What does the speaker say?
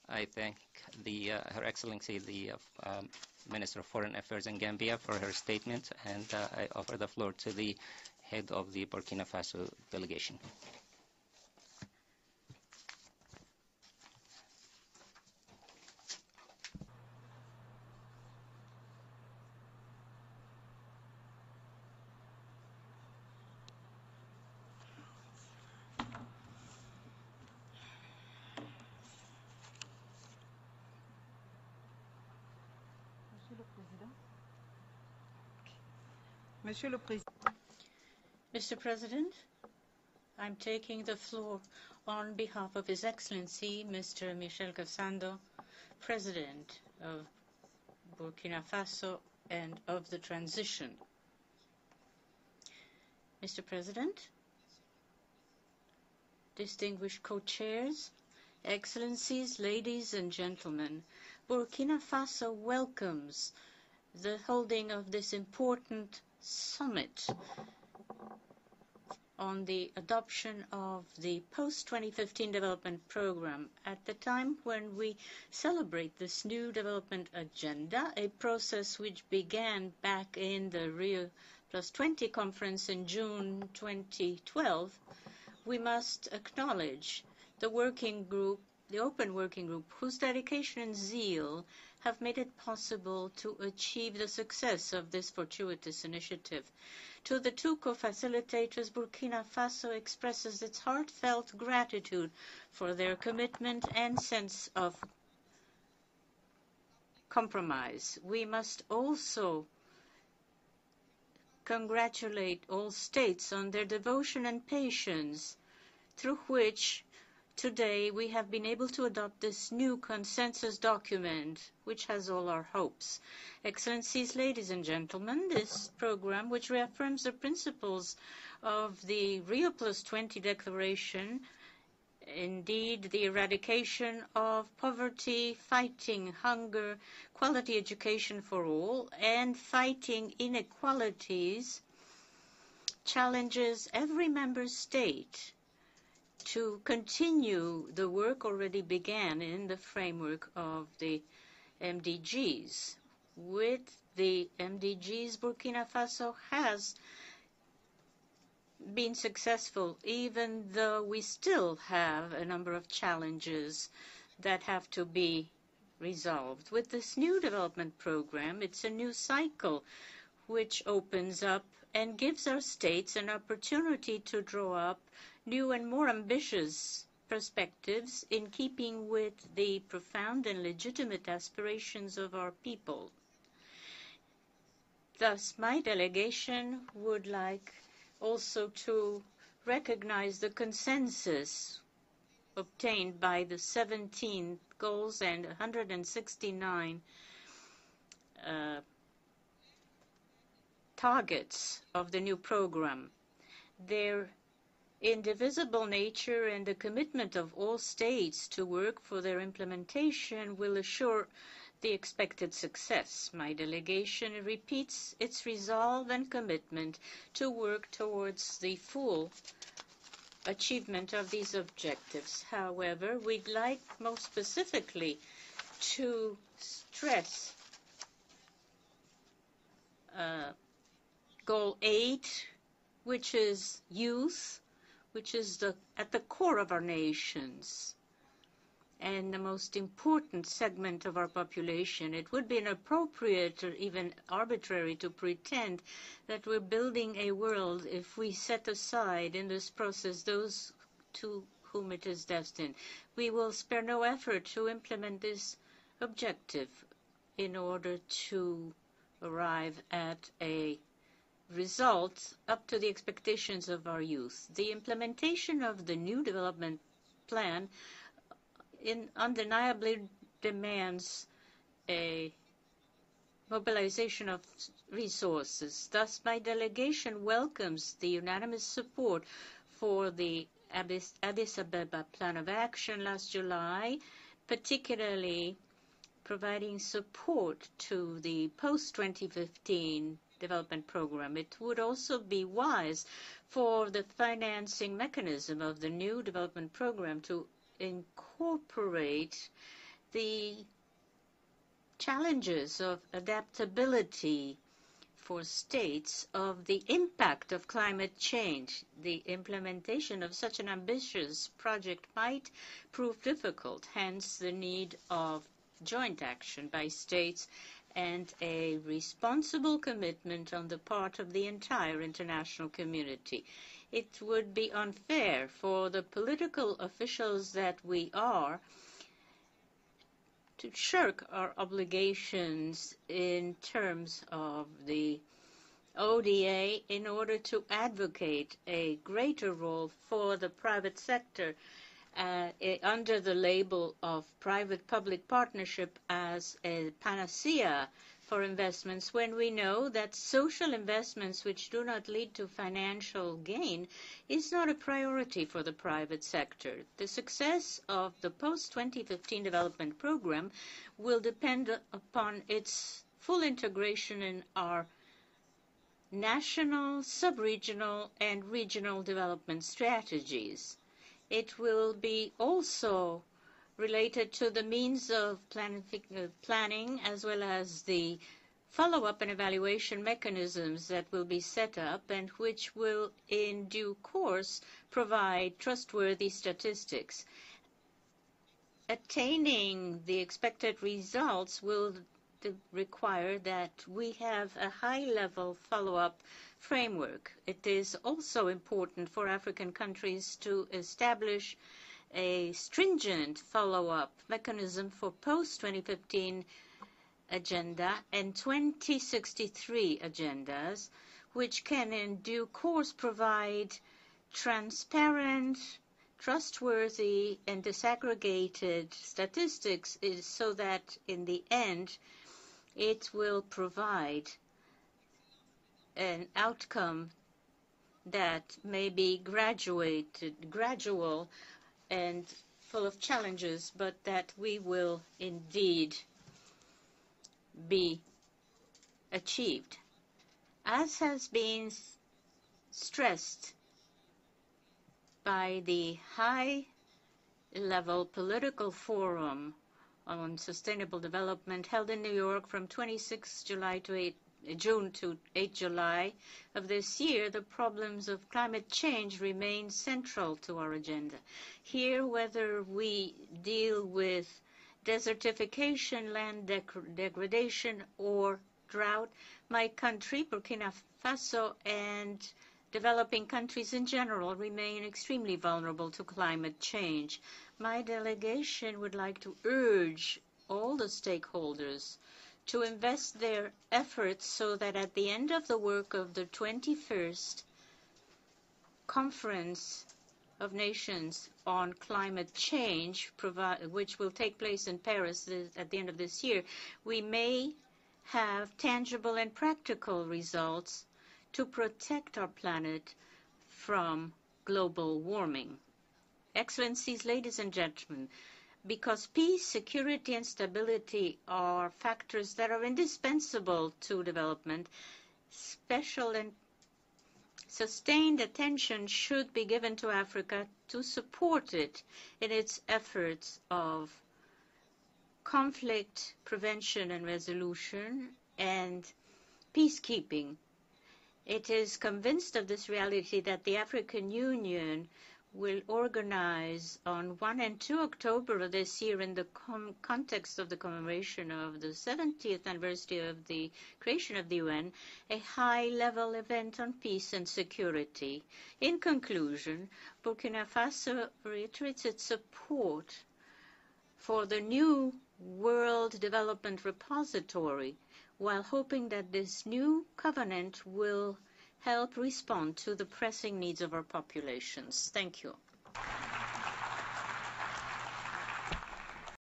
I thank Her Excellency, the Minister of Foreign Affairs in Gambia for her statement, and I offer the floor to the head of the Burkina Faso delegation. Mr. President, I'm taking the floor on behalf of His Excellency, Mr. Michel Cassando, President of Burkina Faso and of the transition. Mr. President, distinguished co-chairs, Excellencies, ladies and gentlemen, Burkina Faso welcomes the holding of this important summit on the adoption of the post-2015 development program at the time when we celebrate this new development agenda, a process which began back in the Rio +20 conference in June 2012. We must acknowledge the working group, the open working group, whose dedication and zeal have made it possible to achieve the success of this fortuitous initiative. To the two co-facilitators, Burkina Faso expresses its heartfelt gratitude for their commitment and sense of compromise. We must also congratulate all states on their devotion and patience, through which today we have been able to adopt this new consensus document, which has all our hopes. Excellencies, ladies and gentlemen, this program, which reaffirms the principles of the Rio +20 declaration, indeed the eradication of poverty, fighting hunger, quality education for all, and fighting inequalities, challenges every member state to continue the work already began in the framework of the MDGs. With the MDGs, Burkina Faso has been successful, even though we still have a number of challenges that have to be resolved. With this new development program, it's a new cycle which opens up and gives our states an opportunity to draw up new and more ambitious perspectives in keeping with the profound and legitimate aspirations of our people. Thus, my delegation would like also to recognize the consensus obtained by the 17 goals and 169 targets of the new program. Their indivisible nature and the commitment of all states to work for their implementation will assure the expected success. My delegation repeats its resolve and commitment to work towards the full achievement of these objectives. However, we'd like most specifically to stress Goal 8, which is youth, which is at the core of our nations and the most important segment of our population. It would be inappropriate or even arbitrary to pretend that we're building a world if we set aside in this process those to whom it is destined. We will spare no effort to implement this objective in order to arrive at a result up to the expectations of our youth. The implementation of the new development plan undeniably demands a mobilization of resources. Thus, my delegation welcomes the unanimous support for the Addis Ababa Plan of Action last July, particularly providing support to the post-2015 development program. It would also be wise for the financing mechanism of the new development program to incorporate the challenges of adaptability for states of the impact of climate change. The implementation of such an ambitious project might prove difficult, hence the need of joint action by states and a responsible commitment on the part of the entire international community. It would be unfair for the political officials that we are to shirk our obligations in terms of the ODA in order to advocate a greater role for the private sector under the label of private-public partnership as a panacea for investments, when we know that social investments which do not lead to financial gain is not a priority for the private sector. The success of the post-2015 development program will depend upon its full integration in our national, sub-regional, and regional development strategies. It will be also related to the means of planning as well as the follow-up and evaluation mechanisms that will be set up and which will in due course provide trustworthy statistics. Attaining the expected results will require that we have a high-level follow-up framework. It is also important for African countries to establish a stringent follow-up mechanism for post-2015 agenda and 2063 agendas, which can in due course provide transparent, trustworthy, and disaggregated statistics so that in the end it will provide an outcome that may be gradual and full of challenges, but that we will indeed be achieved. As has been stressed by the high-level political forum on sustainable development held in New York from 26 June to 8 July of this year, the problems of climate change remain central to our agenda. Here, whether we deal with desertification, land degradation, or drought, my country, Burkina Faso, and developing countries in general remain extremely vulnerable to climate change. My delegation would like to urge all the stakeholders to invest their efforts so that at the end of the work of the 21st Conference of Nations on Climate Change, which will take place in Paris at the end of this year, we may have tangible and practical results to protect our planet from global warming. Excellencies, ladies and gentlemen, because peace, security, and stability are factors that are indispensable to development, special and sustained attention should be given to Africa to support it in its efforts of conflict prevention and resolution and peacekeeping. It is convinced of this reality that the African Union will organize on 1 and 2 October of this year, in the context of the commemoration of the 70th anniversary of the creation of the UN, a high-level event on peace and security. In conclusion, Burkina Faso reiterates its support for the new World Development Repository, while hoping that this new covenant will help respond to the pressing needs of our populations. Thank you.